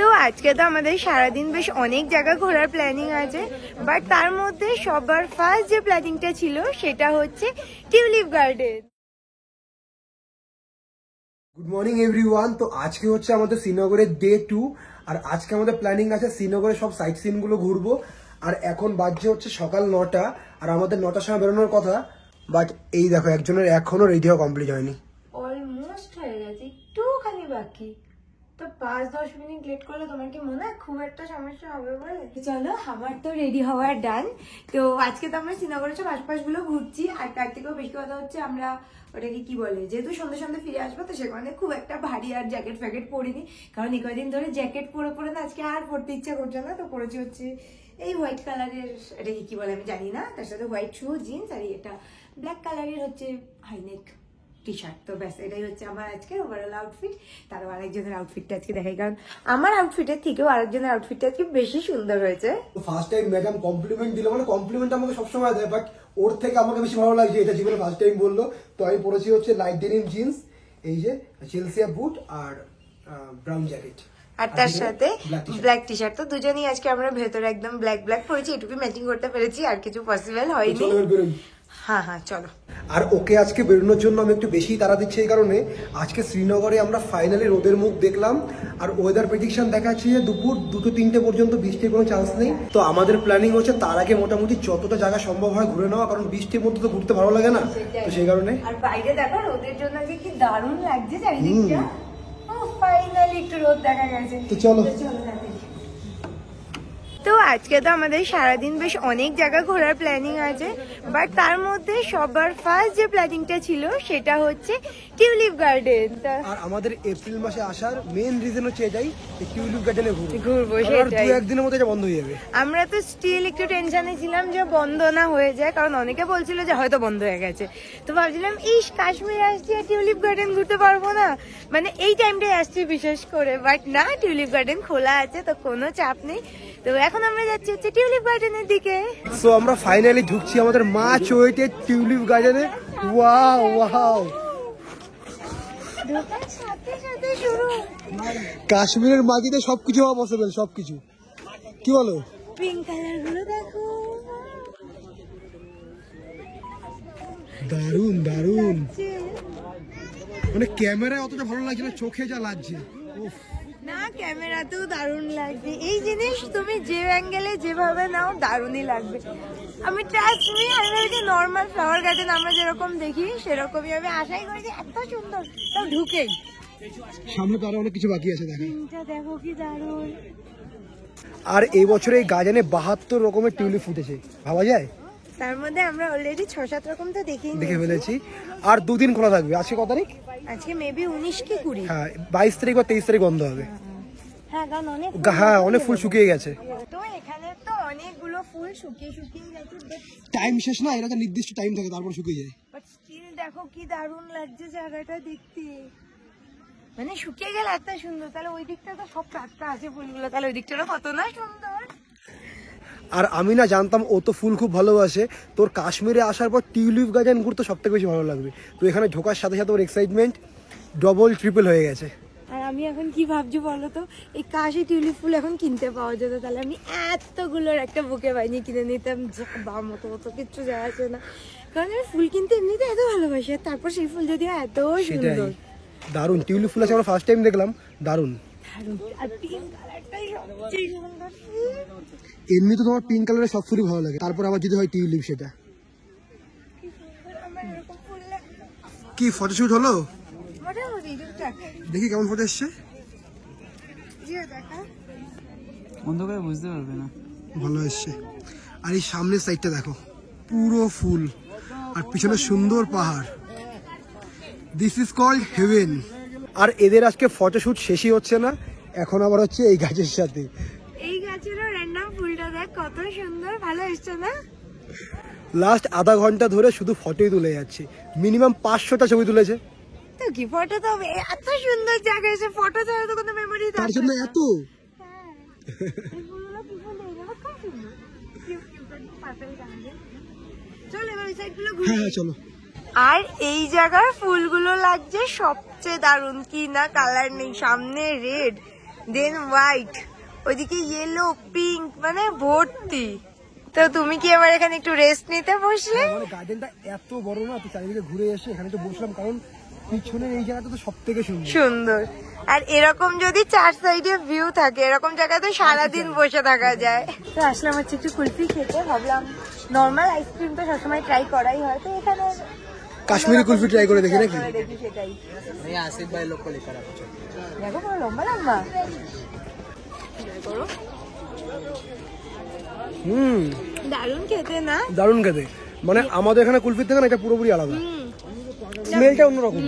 তো আজকে তো আমাদের সারাদিন বেশ অনেক জায়গা ঘোরার প্ল্যানিং আছে, বাট তার মধ্যে সবার ফার্স্ট যে প্ল্যানিংটা ছিল সেটা হচ্ছে tulip garden. Good morning everyone. তো আজকে হচ্ছে আমাদের শ্রীনগরের ডে 2 আর আজকে আমাদের প্ল্যানিং আছে শ্রীনগরের সব সাইট সিন গুলো ঘুরবো। আর এখন বাজছে হচ্ছে সকাল 9টা আর আমাদের 9টার সময় বেরোনোর কথা, বাট এই দেখো একজনের এখনো রেডি হওয়া কমপ্লিট হয়নি। অলমোস্ট হয়ে গেছে, একটুখানি বাকি। তো 5-10 মিনিট লেট করলে তোমার কি মনে হয় খুব একটা সমস্যা হবে বলে? চলো, আমার তো রেডি হওয়ার ডান। তো আজকে তো আমরা শ্রীনগরের সব আশপাশ গুলো ঘুরছি, আর তার থেকেও বেশি কথা হচ্ছে আমরা ওটাকে কি বলে, যেহেতু সন্ধ্যে সন্ধ্যে ফিরে আসবো তো সেখানে খুব একটা ভারী আর জ্যাকেট ফ্যাকেট পরিনি, কারণ এই কয়েকদিন ধরে জ্যাকেট পরে পরে না আজকে আর পরতে ইচ্ছা করছে না। তো পরেছি হচ্ছে এই হোয়াইট কালারের, এটাকে কি বলে আমি জানি না, তার সাথে হোয়াইট শু, জিন্স, আর এটা ব্ল্যাক কালারের হচ্ছে হাইনেক টি শার্ট। তো ব্যাস এটাই হচ্ছে আমার আজকের ওভারঅল আউটফিট। তারও আরেকজনের আউটফিটটা আজকে দেখাই, কারণ আমার আউটফিটের থেকেও আরেকজনের আউটফিটটা আজকে বেশি সুন্দর হয়েছে। ফার্স্ট টাইম ম্যাডাম কমপ্লিমেন্ট দিল, মানে কমপ্লিমেন্ট আমাকে সবসময় দেয়, বাট ওর থেকে আমাকে বেশি ভালো লাগছে, এটা জীবনে ফার্স্ট টাইম বললো। তো আমি পরেছি হচ্ছে লাইট ডেনিম জিন্স, এই যে চেলসিয়া বুট আর ব্রাউন জ্যাকেট, আর তার সাথে ব্ল্যাক টি শার্ট। তো দুজনেই আজকে আমরা ভেতরে একদম ব্ল্যাক ব্ল্যাক পরেছি, এটুকু ম্যাচিং করতে পেরেছি, আর কিছু পসিবল হয়নি। হ্যাঁ হ্যাঁ চলো। আর ওকে আজকে বেরোনোর জন্য আমি একটু বেশি তাড়া দিচ্ছি এই কারণে, আজকে শ্রীনগরে আমরা ফাইনালি রোদের মুখ দেখলাম, আর ওয়েদার প্রেডিকশন দেখাচ্ছে যে দুপুর 2-3টে পর্যন্ত বৃষ্টির কোনো চান্স নেই। তো আমাদের প্ল্যানিং হচ্ছে তার আগে মোটামুটি যতটা জায়গা সম্ভব হয় ঘুরে নেওয়া, কারণ বৃষ্টির মধ্যে তো ঘুরতে ভালো লাগে না, তো সেই কারণে। আর বাইরে দেখো রোদের জন্য যে কি দারুণ লাগছে চারিদিকটা, ফাইনালি একটু রোদ দেখা গেছে। তো চলো। তো আজকে তো আমাদের সারাদিন বেশ অনেক জায়গা ঘোরার প্ল্যানিং আছে, বাট তার মধ্যে সবার ফার্স্ট যে প্ল্যানিংটা ছিল সেটা হচ্ছে টিউলিপ গার্ডেন। আর আমাদের এপ্রিল মাসে আসার মেইন রিজন হচ্ছে এটাই, টিউলিপ গার্ডেনে ঘুরবো, সেটাই। 2-1 দিনের মধ্যে এটা বন্ধ হয়ে যাবে। আমরা তো স্টিল একটু টেনশনে ছিলাম যে বন্ধ না হয়ে যায়, কারণ অনেকে বলছিল যে হয়তো বন্ধ হয়ে গেছে। তো ভাবছিলাম ইস, কাশ্মীরে আসছি আর টিউলিপ গার্ডেন ঘুরতে পারবো না, মানে এই টাইমটাই আসছি বিশেষ করে, বাট না, টিউলিপ গার্ডেন খোলা আছে, তো কোনো চাপ নেই। তো এখন আমরা যাচ্ছি হচ্ছে টিউলিপ গার্ডেনের দিকে। সো আমরা ফাইনালি ঢুকছি আমাদের মার্চ ওয়েটের টিউলিপ গার্ডেনে। ওয়াও ওয়াও, কাশ্মীরের মাটিতে সবকিছু হওয়া পসিবল, সবকিছু। কি বলো? পিঙ্ক কালার গুলো দেখো, দারুন দারুন, মানে ক্যামেরায় অতটা ভালো লাগছে না, চোখে যা লাগছে। না, ক্যামেরাতেও দারুণ লাগবে। এই জিনিস তুমি যে অ্যাঙ্গেলে যেভাবে নাও দারুণই লাগবে। আমি ট্রাস্ট মি, আমি ভাবছি নর্মাল ফ্লাওয়ার গার্ডেন আমরা যেরকম দেখি সেরকমই আমি আশাই করি, এত সুন্দর। তাও ঢুকেই সামনে তো আরো অনেক কিছু বাকি আছে, দেখো কি দারুণ। আর এই বছর এই গার্ডেনে 72 রকমের টিউলিপ ফুটেছে, ভাবা যায়? তার মধ্যে আমরা অলরেডি 6-7 রকম তো দেখে ফেলেছি। আর 2 দিন খোলা থাকবে। আজকে কত তারিখ? আজকে মেবি 19 কি 20। হ্যাঁ, 22 তারিখ বা 23 তারিখ বন্ধ হবে। হ্যাঁ, কারণ অনেক ফুল শুকিয়ে গেছে। তো এখানে তো অনেকগুলো ফুল শুকিয়ে গেছে, টাইম শেষ না, এটা নির্দিষ্ট টাইম থাকে, তারপর শুকিয়ে যায়। বাট স্টিল দেখো কি দারুণ লাগছে জায়গাটা দেখতে, মানে শুকিয়ে গেলে এত সুন্দর। তাহলে ওই দিকটা তো সব টাটকা আছে ফুলগুলো, তাহলে ওই দিকটা কত না সুন্দর। আর আমি না জানতাম ও তো ফুল খুব ভালোবাসে, তোর কাশ্মীরে আসার পর টিউলিপ গার্ডেন ঘুরতে সব থেকে বেশি ভালো লাগবে। তো এখানে ঢোকার সাথে সাথে ওর এক্সাইটমেন্ট ডবল ট্রিপল হয়ে গেছে। আর আমি এখন কি ভাবছি বলো তো, এই কাশি টিউলিপ ফুল এখন কিনতে পাওয়া যেত, তাহলে আমি এতগুলোর একটা বুকে বানিয়ে কিনে নিতাম, দাম মতো কিচ্ছু যায় আসে না, কারণ আমি ফুল কিনতে এমনিতে এত ভালোবাসি, আর তারপর সেই ফুল যদি এত সুন্দর। দারুন টিউলিপ ফুল আছে, আমরা ফার্স্ট টাইম দেখলাম, দারুন। আর পিঙ্ক কালারটাই সবচেয়ে সুন্দর। এমনি তো তোমার পিঙ্ক কালারের সব ফুলই ভালো লাগে, তারপর আবার যদি হয় টিউলিপ, সেটা কি ফটোশুট হলো? দেখি কেমন ফটো এসছে, অন্ধকারে বুঝতে পারবে না, ভালো এসছে। আর এই সামনের সাইডটা দেখো, পুরো ফুল, আর পিছনে সুন্দর পাহাড়। This is called heaven. আর এদের আজকে ফটোশুট শেষই হচ্ছে না, এখন আবার হচ্ছে এই গাছের সাথে। এই গাছেরও র্যান্ডম ফুলটা দেখ কত সুন্দর, ভালো এসছে না? লাস্ট আধা ঘন্টা ধরে শুধু ফটোই তুলে যাচ্ছে, মিনিমাম 500টা ছবি তুলেছে। তো কি ফটো, তো এত সুন্দর জায়গা এসে ফটো ছাড়া তো কোনো মেমোরি থাকে না, তার জন্য এত। হ্যাঁ চলো। আর এই জায়গার ফুলগুলো লাগছে সবচেয়ে দারুণ, কি না কালার নেই, সামনে রেড, দেন হোয়াইট, ওইদিকে ইয়েলো, পিঙ্ক, মানে ভর্তি। তো তুমি কি আমার এখানে একটু রেস্ট নিতে বসলে? মানে গার্ডেনটা এত বড় না, তো চারিদিকে ঘুরে এসে এখানে তো বসলাম, কারণ পিছনে এই জায়গাটা তো সব থেকে সুন্দর। সুন্দর। আর এরকম যদি চার সাইডে ভিউ থাকে, এরকম জায়গায় তো সারাদিন বসে থাকা যায়। তো আসলাম হচ্ছে একটু কুলফি খেতে, ভাবলাম নর্মাল আইসক্রিম তো সবসময় ট্রাই করাই হয়, তো এখানে কাশ্মীরি কুলফি ট্রাই করে দেখি নাকি? দেখি সেটাই। ये आसिफ भाई लोग को लेकर आप দেখো বড় লম্বা লম্বা। দারুণ খেতে না? দারুণ খেতে, মানে আমাদের এখানে কুলফির থেকে না এটা পুরোপুরি আলাদা, স্মেলটা অন্যরকম।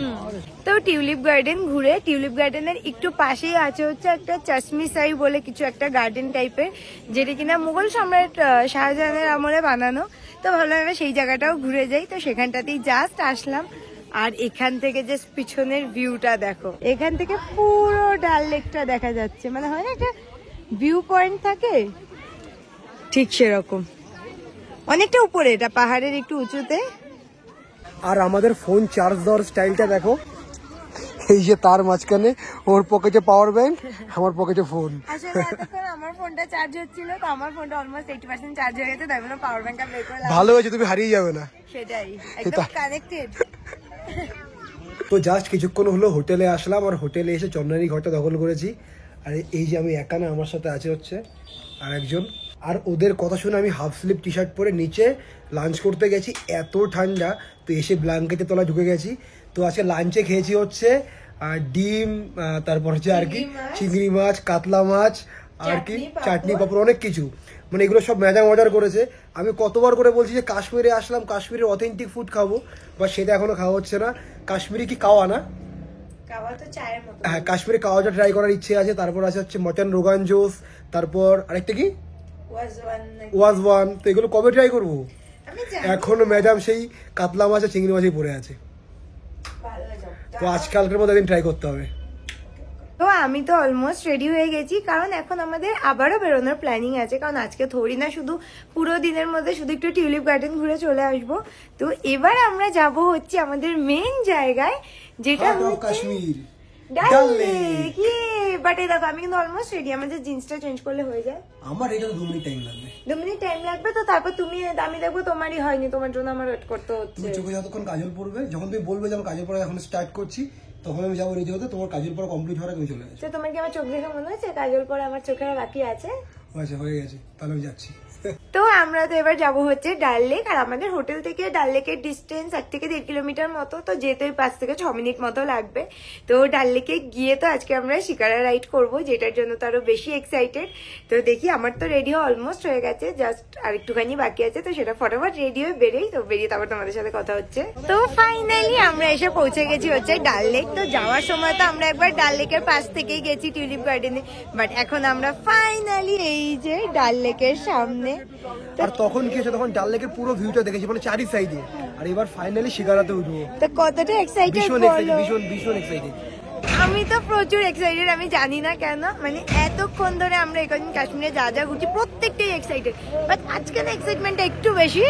তো টিউলিপ গার্ডেন ঘুরে, টিউলিপ গার্ডেনের একটু পাশেই আছে হচ্ছে একটা চশমি সাই বলে কিছু একটা গার্ডেন টাইপের, যেটা কিনা মুঘল সম্রাট শাহজাহানের আমলে বানানো। তো ভাবলাম এবার সেই জায়গাটাও ঘুরে যাই, তো সেখানটাতেই জাস্ট আসলাম। আর এখান থেকে যে পিছনের ভিউটা দেখো, এখান থেকে পুরো ডাল লেকটা দেখা যাচ্ছে, মানে হয় না একটা ভিউ পয়েন্ট থাকে, ঠিক সেরকম। অনেকটা উপরে, এটা পাহাড়ের একটু উঁচুতে। আর আমাদের ফোন চার্জ দেওয়ার স্টাইলটা দেখো, এই যে তার মাঝখানে ওর পকেটে পাওয়ার ব্যাংক, আমার পকেটে ফোন। আসলে এতক্ষণ আমার ফোনটা চার্জ হচ্ছিল, তো আমার ফোনটা অলমোস্ট 80% চার্জ হয়ে গেছে, তাই বলে পাওয়ার ব্যাংকটা বের করে ভালো হয়েছে, তুমি হারিয়ে যাবে না। সেটাই, একদম কানেক্টেড। তো জাস্ট কিছুক্ষণ হলো হোটেলে আসলাম, আর হোটেলে এসে চন্দ্রানী ঘরটা দখল করেছি। আর এই যে আমি একা না, আমার সাথে আছে হচ্ছে আর একজন। আর ওদের কথা শুনে আমি হাফ স্লিভ টি শার্ট পরে নিচে লাঞ্চ করতে গেছি, এত ঠান্ডা, তো এসে ব্ল্যাঙ্কেটের তলায় ঢুকে গেছি। তো আজকে লাঞ্চে খেয়েছি হচ্ছে ডিম, তারপর হচ্ছে আর কি চিংড়ি মাছ, কাতলা মাছ, আর কি চাটনি পাপড়, অনেক কিছু, মানে এগুলো সব ম্যাডাম অর্ডার করেছে। আমি কতবার করে বলছি যে কাশ্মীরে আসলাম, কাশ্মীরের অথেন্টিক ফুড খাবো, বা সেটা এখনো খাওয়া হচ্ছে না। কাশ্মীরি কি কাওয়া না? হ্যাঁ, কাশ্মীরি কাওয়াটা ট্রাই করার ইচ্ছে আছে। তারপর আছে হচ্ছে মটন রোগান জোস, তারপর আরেকটা কি ওয়াজওয়ান। তো এগুলো কবে ট্রাই করবো? এখনো ম্যাডাম সেই কাতলা মাছ আর চিংড়ি মাছই পড়ে আছে, তো আজকালকের মধ্যে একদিন ট্রাই করতে হবে। তো আমি তো অলমোস্ট রেডি হয়ে গেছি, কারণ এখন আমাদের আবারও বেরোনোর প্ল্যানিং আছে, কারণ আজকে থোড়ি না শুধু পুরো দিনের মধ্যে শুধু একটু টিউলিপ গার্ডেন ঘুরে চলে আসবো। তো এবার আমরা যাব হচ্ছে আমাদের মেন জায়গায়, যেটা কাশ্মীর ডাল লেক। বাট এই দেখো আমি কিন্তু অলমোস্ট রেডি, আমাদের জিন্সটা চেঞ্জ করলে হয়ে যায়। আমার এটা তো 2 মিনিট টাইম লাগবে। 2 মিনিট টাইম লাগবে, তো তারপর তুমি, আমি দেখবো তোমারই হয়নি, তোমার জন্য আমার ওয়েট করতে হচ্ছে। তুমি চোখে যতক্ষণ কাজল পড়বে, যখন তুমি বলবে যে আমার কাজল পড়া এখন স্টার্ট করছি, তখন আমি যাবো রেডি হতে, তোমার কাজল পড়া কমপ্লিট হওয়ার আগে চলে গেছে। তো তোমার কি আমার চোখ দেখে মনে হচ্ছে কাজল পরে আমার চোখের বাকি আছে? আচ্ছা, হয়ে গেছে, তাহলে আমি যাচ্ছি। তো আমরা তো এবার যাব হচ্ছে ডাল লেক, আর আমাদের হোটেল থেকে ডাল লেকের ডিস্টেন্স 1 থেকে 1.5 কিলোমিটার মতো, তো যেতে 5 থেকে 6 মিনিট মতো লাগবে। তো ডাল লেকে গিয়ে তো আজকে আমরা শিকারা রাইড করব, যেটার জন্য তো আরো বেশি এক্সাইটেড। তো দেখি, আমার তো রেডি হওয়া অলমোস্ট হয়ে গেছে, জাস্ট আর একটুখানি বাকি আছে, তো সেটা ফটাফট রেডি হয়ে বেরিয়ে, তো বেরিয়ে তারপর তোমাদের সাথে কথা হচ্ছে। তো ফাইনালি আমরা এসে পৌঁছে গেছি হচ্ছে ডাল লেক। তো যাওয়ার সময় তো আমরা একবার ডাল লেকের পাশ থেকেই গেছি টিউলিপ গার্ডেনে, বাট এখন আমরা ফাইনালি এই যে ডাল লেকের সামনে। আর তখন কি হয়েছে, তখন ডাল লেকের পুরো ভিউটা দেখেছি, মানে চারি সাইডে। আর এবার ফাইনালি শিকারাতে উঠবো, তো কতটা এক্সাইটেড ভীষণ এক্সাইটেড, ভীষণ ভীষণ এক্সাইটেড। আমি তো প্রচুর এক্সাইটেড, আমি জানি না কেন, মানে এতক্ষণ ধরে আমরা এখন কাশ্মীরে যা যা ঘুরছি প্রত্যেকটাই এক্সাইটেড, বাট আজকে না এক্সাইটমেন্টটা একটু বেশি।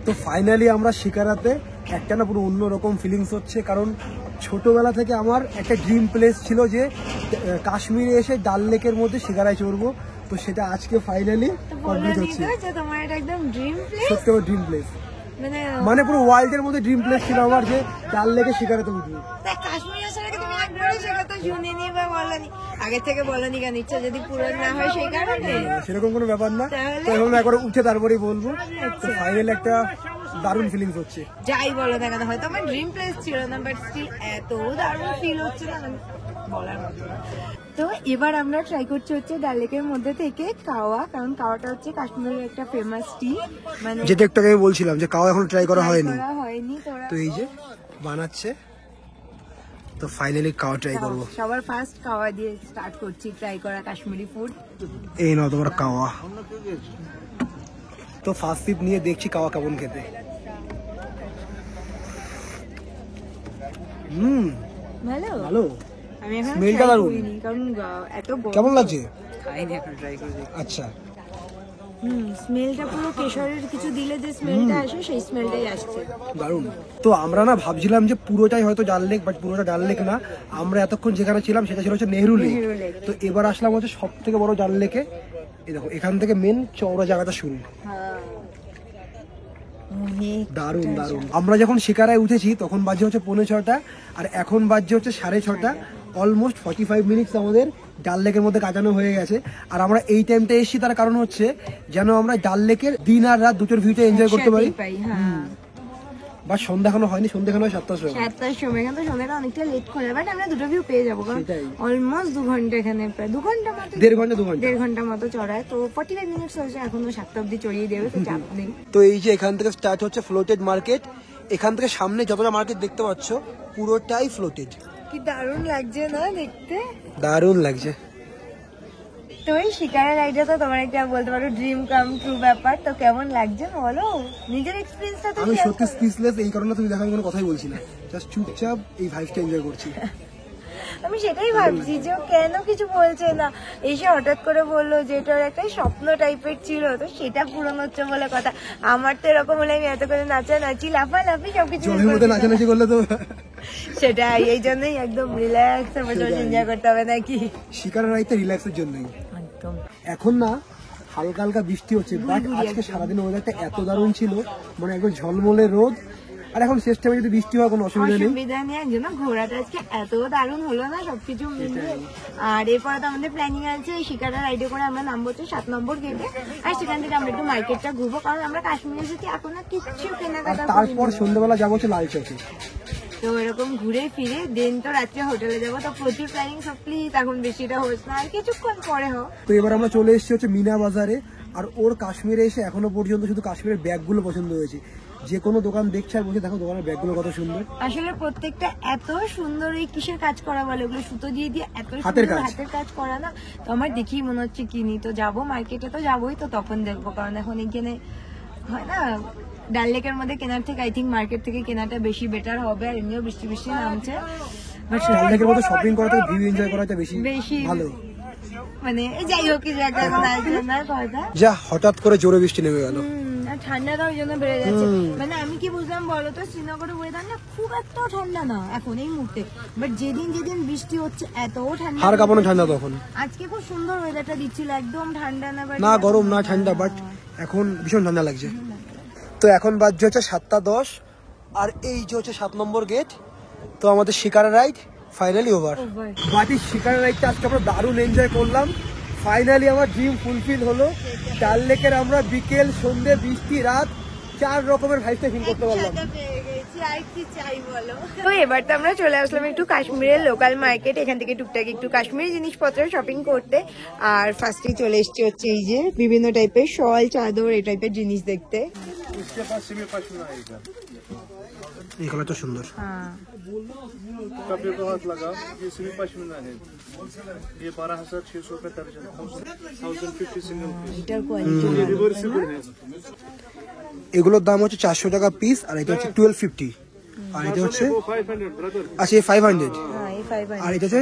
তো ফাইনালি আমরা শিকারাতে, একটা না পুরো অন্যরকম ফিলিংস হচ্ছে, কারণ ছোটবেলা থেকে আমার একটা ড্রিম প্লেস ছিল যে কাশ্মীরে এসে ডাল লেকের মধ্যে শিকারায় চড়বো, তো সেটা আজকে ফাইনালি কমপ্লিট হচ্ছে। তোমার এটা একদম ড্রিম প্লেস, সত্যি আমার ড্রিম প্লেস, মানে পুরো ওয়ার্ল্ড এর মধ্যে ড্রিম প্লেস ছিল আমার যে ডাল লেকে শিকারাতে উঠবো। কাশ্মীর আসার আগে তুমি একবারও সে কথা শুনিনি বা বলনি, আগে থেকে বলনি কেন? ইচ্ছা যদি পূরণ না হয় সেই কারণে? সেরকম কোনো ব্যাপার না, তো এখন একবার উঠে তারপরেই বলবো। তো ফাইনালি একটা দারুণ ফিলিংস হচ্ছে। যাই বলো না কেন, হয়তো আমার ড্রিম প্লেস ছিল না, বাট স্টিল এত দারুণ ফিল হচ্ছে না, মানে বলার মতো না। তো এবার আমরা ট্রাই করছি হচ্ছে ডাল লেকের মধ্যে থেকে কাওয়া, কারণ কাওয়াটা হচ্ছে কাশ্মীরের একটা ফেমাস টি, মানে যেটা একটু আগে বলছিলাম যে কাওয়া এখন ট্রাই করা হয়নি, হয়নি। তো এই যে বানাচ্ছে, তো ফাইনালি কাওয়া ট্রাই করবো। সবার ফার্স্ট কাওয়া দিয়ে স্টার্ট করছি ট্রাই করা কাশ্মীরি ফুড। এই নাও তোমার কাওয়া। তো ফার্স্ট সিপ নিয়ে দেখছি কাওয়া কেমন খেতে। ভালো ভালো, আমি এখন স্মেলটা দারুণ, কারণ এত কেমন লাগছে? খাইনি এখন, ট্রাই করে দেখি। আচ্ছা, স্মেলটা পুরো কেশরের কিছু দিলে যে স্মেলটা আসে সেই স্মেলটাই আসছে। দারুণ। তো আমরা না ভাবছিলাম যে পুরোটাই হয়তো ডাল লেক, বাট পুরোটা ডাল লেক না। আমরা এতক্ষণ যেখানে ছিলাম সেটা ছিল হচ্ছে নেহেরু লেক। নেহেরু লেক। তো এবার আসলাম হচ্ছে সব থেকে বড় ডাল লেকে। এই দেখো এখান থেকে মেন চওড়া জায়গাটা শুরু। দারুণ দারুণ। আমরা যখন শিকারায় উঠেছি তখন বাজে হচ্ছে 5:45 আর এখন বাজে হচ্ছে 6:30। অলমোস্ট 45 মিনিটস আমাদের ডাল লেকের মধ্যে কাটানো হয়ে গেছে। আর আমরা এই টাইমটা এসেছি তার কারণ হচ্ছে যেন আমরা ডাল লেকের দিন আর রাত দুটোর ভিউটা এনজয় করতে পারি। বা সন্ধ্যা এখনো হয়নি, সন্ধ্যা এখনো 7টার সময়। 7টার সময়, কিন্তু সন্ধ্যাটা অনেকটা লেট করে, বাট আমরা দুটো ভিউ পেয়ে যাবো, কারণ অলমোস্ট 2 ঘন্টা এখানে, প্রায় 2 ঘন্টা মতো, 1.5 ঘন্টা মতো চড়ায়। তো 45 মিনিটস হয়েছে, এখনো 7টা অব্দি চড়িয়ে দেবে, তো চাপ নেই। তো এই যে এখান থেকে স্টার্ট হচ্ছে ফ্লোটেড মার্কেট। এখান থেকে সামনে যতটা মার্কেট দেখতে পাচ্ছ পুরোটাই ফ্লোটেড। কি দারুণ লাগছে না দেখতে? দারুণ লাগছে। তো এই শিকারের আইডিয়া তো তোমার একটা বলতে পারো ড্রিম কাম ট্রু ব্যাপার। তো কেমন লাগছে বলো, নিজের এক্সপেরিয়েন্সটা তো আমি share সত্যি করো। স্পিচলেস, এই কারণে তুমি দেখো আমি কোনো কথাই বলছি না, জাস্ট চুপচাপ এই ভাইবটা এনজয় করছি। আমি সেটাই ভাবছি যে ও কেন কিছু বলছে না, এসে হঠাৎ করে বললো যে এটার একটা স্বপ্ন টাইপের ছিল, তো সেটা পূরণ হচ্ছে বলে কথা। আমার তো এরকম হলে আমি এত করে নাচানাচি লাফালাফি সবকিছু জলের মধ্যে নাচানাচি করলে তো সেটাই, এই জন্যই একদম রিল্যাক্স এনজয় করতে হবে নাকি। শিকারের রাইতে রিল্যাক্সের জন্যই। একদম। এখন না হালকা হালকা বৃষ্টি হচ্ছে, বাট আজকে সারাদিন ওয়েদারটা এত দারুণ ছিল, মানে একদম ঝলমলে রোদ। আর এখন শেষ টাইমে যদি বৃষ্টি হয় কোনো অসুবিধা নেই। অসুবিধা নেই, একজন ঘোরাটা আজকে এত দারুণ হলো না সবকিছু মিলিয়ে। আর এরপরে তো আমাদের প্ল্যানিং আছে এই শিকারা রাইডে করে আমরা নামবো হচ্ছে 7 নম্বর গেটে, আর সেখান থেকে আমরা একটু মার্কেটটা ঘুরবো, কারণ আমরা কাশ্মীরে যেতে এখন আর কিচ্ছু আর কেনাকাটা তারপর সন্ধ্যাবেলা যাবো হচ্ছে লাল চকে। তো এরকম ঘুরে ফিরে দেন তো রাত্রে হোটেলে যাবো। তো প্রচুর প্ল্যানিং, সব প্লিজ এখন বেশিটা হোক না, আর কিছুক্ষণ পরে হোক। তো এবার আমরা চলে এসেছি হচ্ছে মিনা বাজারে। আর ওর কাশ্মীরে এসে এখনো পর্যন্ত শুধু কাশ্মীরের ব্যাগগুলো পছন্দ হয়েছে। যে কোনো দোকান দেখছে আর বলছে দেখো দোকানের ব্যাগগুলো কত সুন্দর। আসলে প্রত্যেকটা এত সুন্দর, এই কিসের কাজ করা বলে ওগুলো, সুতো দিয়ে দিয়ে এত হাতের সুন্দর কাজ। হাতের কাজ করা না। তো আমার দেখেই মনে হচ্ছে কিনি। তো যাবো মার্কেটে, তো যাবোই, তো তখন দেখবো, কারণ এখন এখানে হয় না ডাল লেকের মধ্যে কেনার থেকে আই থিঙ্ক মার্কেট থেকে কেনাটা বেশি বেটার হবে। আর এমনিও বৃষ্টি বৃষ্টি নামছে, ডাল লেকের মতো শপিং করা থেকে ভিউ এনজয় করাটা বেশি ভালো। মানে যাই হোক কিছু একটা এখন আসবে না কথা। যা হঠাৎ করে জোরে বৃষ্টি নেমে গেল। আর ঠান্ডাটা ওই জন্য বেড়ে যাচ্ছে। মানে আমি কি বুঝলাম বলো তো, শ্রীনগরের ওয়েদার না খুব একটা ঠান্ডা না এখন এই মুহূর্তে, বাট যেদিন যেদিন বৃষ্টি হচ্ছে এত ঠান্ডা, হাড় কাঁপানো ঠান্ডা তখন। আজকে খুব সুন্দর ওয়েদারটা দিচ্ছিল, একদম ঠান্ডা না, না গরম না ঠান্ডা, বাট এখন ভীষণ ঠান্ডা লাগছে। তো এখন বাজছে হচ্ছে 7:10 আর এই যে হচ্ছে 7 নম্বর গেট। তো আমাদের শিকারা রাইড ফাইনালি ওভার। বাকি শিকারা রাইডটা আজকে আমরা দারুণ এনজয় করলাম। ফাইনালি আমার ড্রিম ফুলফিল হলো। ডাল লেকের আমরা বিকেল সন্ধ্যে বৃষ্টি রাত 4 রকমের ভাইবটা ফিল করতে পারলাম। তো এবার তো আমরা চলে আসলাম একটু কাশ্মীরের লোকাল মার্কেট, এখান থেকে টুকটাক একটু কাশ্মীরি জিনিসপত্র শপিং করতে। আর ফার্স্টে চলে এসছি হচ্ছে এই যে বিভিন্ন টাইপের শল চাদর এই টাইপের জিনিস দেখতে। এই কালারটা সুন্দর। कपड़े को हाथ लगा, ये सिर्फ पश्मीना है। ये 12,600 का दर्जन, 1050 सिंगल पीस। এটার কোয়ালিটি ये रिवर्सिबल है। এগুলোর দাম হচ্ছে 400 টাকা পিস, আর এটা হচ্ছে 1250, আর এটা হচ্ছে वो 500 ब्रदर। আচ্ছা 500, হ্যাঁ এই 500 আর এটা হচ্ছে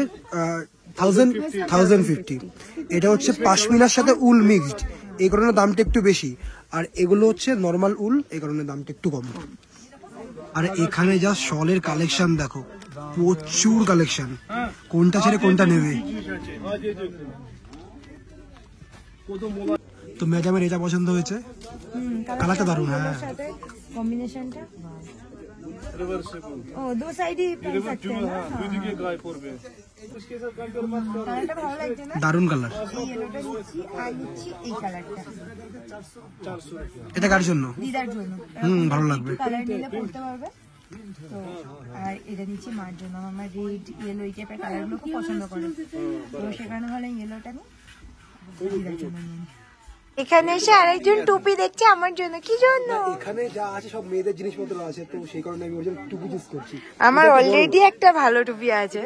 1050। এটা হচ্ছে পাশমিনার সাথে উল মিক্সড, এই কারণে দামটা একটু বেশি। আর এগুলো হচ্ছে নর্মাল উল, এই কারণে দামটা একটু কম। আর এখানে যা শলের কালেকশন দেখো, প্রচুর কালেকশন, কোনটা ছেড়ে কোনটা নেবে। তো ম্যাডামের এটা পছন্দ হয়েছে, কালারটা দারুণ। হ্যাঁ কম্বিনেশনটা रिवर्सिबल। ও দো সাইডই পেন सकते हैं हाँ, दूधी के गाय पर भी। इसके साथ कंपेयर मत करो। কালারটা ভালো লাগছে না? দারুণ কালার। এই ইয়েলোটা নিচ্ছি আর নিচ্ছি এই কালারটা 400 रुपये। এটা কার জন্য? দিদার জন্য। ভালো লাগবে। কালার নিলে পড়তে পারবে তো। আর এটা নিচ্ছি মার জন্য, আমার রেড ইয়েলো এই টাইপের কালারগুলো খুব পছন্দ করে, তো সেখানে ভালো ইয়েলোটা নিই, দিদার জন্য নিই। এখানে এসে আরেকজন টুপি দেখছে আমার জন্য, কি জন্য? এখানে যা আছে সব মেয়েদের জিনিসপত্র আছে, তো সেই কারণে আমি ওর টুপি চুজ করছি। আমার অলরেডি একটা ভালো টুপি আছে।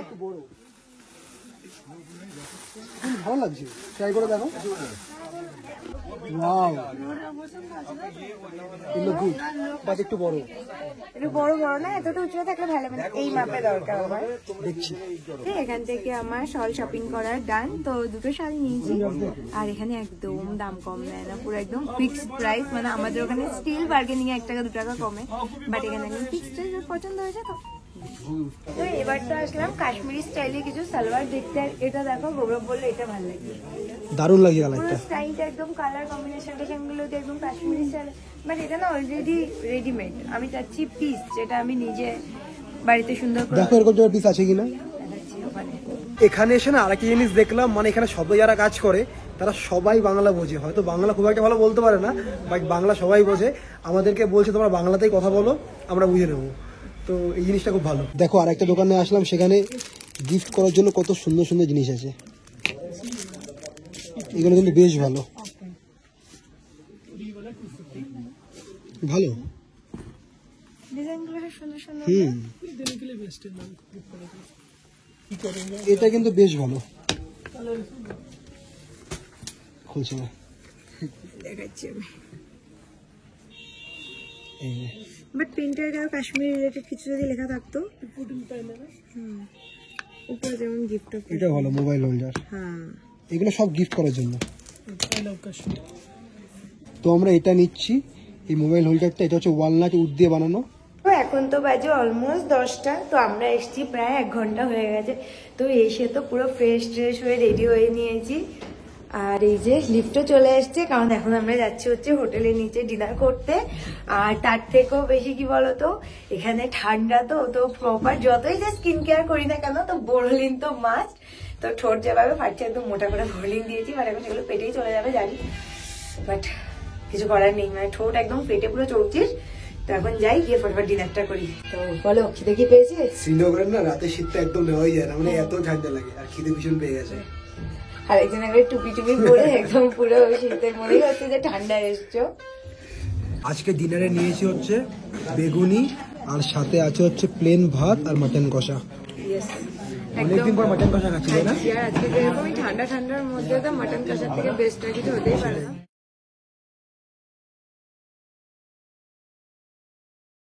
ভালো লাগছে, ট্রাই করে দেখো। ওয়াও এগুলো গুড বাট একটু বড় একটু বড় বড় না, এতটা উঁচু থাকলে ভালো হবে না, এই মাপে দরকার আমার। দেখছি। এখান থেকে আমার শল শপিং করার ডান, তো দুটো শাল নিয়েছি। আর এখানে একদম দাম কম দেয় না, পুরো একদম ফিক্সড প্রাইস, মানে আমাদের ওখানে স্টিল বার্গেনিং 1 টাকা 2 টাকা কমে, বাট এখানে একদম ফিক্সড প্রাইস। পছন্দ হয়েছে তো। তো এবার তো আসলাম কাশ্মীরি স্টাইলে কিছু সালোয়ার দেখতে, আর এটা দেখো গৌরব বললো এটা ভালো লাগে, দারুণ লাগে পুরো কালারটা। স্টাইলটা একদম কালার কম্বিনেশন গুলো একদম কাশ্মীরি স্টাইল, বাট এটা না অলরেডি রেডিমেড। আমি চাচ্ছি পিস, যেটা আমি নিজে বাড়িতে সুন্দর করে দেখো এরকম পিস আছে কিনা। দেখাচ্ছি ওখানে। এখানে এসে না আরেকটা জিনিস দেখলাম, মানে এখানে সবাই যারা কাজ করে তারা সবাই বাংলা বোঝে, হয়তো বাংলা খুব একটা ভালো বলতে পারে না, বাট বাংলা সবাই বোঝে। আমাদেরকে বলছে তোমরা বাংলাতেই কথা বলো, আমরা বুঝে নেবো। তো এই জিনিসটা খুব ভালো। দেখো আরেকটা দোকানে আসলাম, সেখানে গিফট করার জন্য কত সুন্দর সুন্দর জিনিস আছে। এগুলো কিন্তু বেশ ভালো ভালো। ডিজাইনগুলো খুব সুন্দর সুন্দর। এটা কিন্তু বেশ ভালো, খুলছে না, দেখাচ্ছি আমি। এই যে। বাট প্রিন্টেড আর কাশ্মীর রিলেটেড কিছু যদি লেখা থাকতো। উপরে যেমন গিফট। এটা ভালো, মোবাইল হোল্ডার। হ্যাঁ, এগুলো সব গিফট করার জন্য। তো আমরা এটা নিচ্ছি, এই মোবাইল হোল্ডারটা। এটা হচ্ছে ওয়ালনাট উড দিয়ে বানানো। তো এখন তো বাজে অলমোস্ট 10টা, তো আমরা এসেছি প্রায় 1 ঘন্টা হয়ে গেছে। তো এসে তো পুরো ফ্রেশ ট্রেশ হয়ে রেডি হয়ে নিয়েছি, আর এই যে লিফটও চলে এসছে, কারণ এখন আমরা যাচ্ছি হচ্ছে হোটেলের নিচে ডিনার করতে। আর তার থেকেও বেশি কি বলতো, এখানে ঠান্ডা, তো প্রপার যতই যে স্কিন কেয়ার করি না কেন, তো বোরোলিন তো মাস্ট। তো ঠোঁট যেভাবে ফাটছে একদম মোটা করে বোরোলিন দিয়েছি, মানে এখন সেগুলো পেটেই চলে যাবে জানি, বাট কিছু করার নেই, মানে ঠোঁট একদম পেটে পুরো চৌচির। তো এখন যাই, গিয়ে ফটাফট ডিনারটা করি। তো বলো, খিদে কি পেয়েছে? শ্রীনগরের না রাতে শীতটা একদম নেওয়াই যায় না, মানে এত ঠান্ডা লাগে, আর খিদে ভীষণ পেয়ে গেছে। আর একজন একবার টুপি টুপি পরে একদম পুরো শীতের, মনে হচ্ছে যে ঠান্ডা এসছো। আজকে ডিনারে নিয়েছি হচ্ছে বেগুনি, আর সাথে আছে হচ্ছে প্লেন ভাত আর মাটন কষা। অনেকদিন পর মাটন কষা খাচ্ছি, তাই না? আজকে যেরকম ঠান্ডা ঠান্ডার মধ্যে তো মাটন কষার থেকে বেস্ট আর কিছু হতেই পারে না।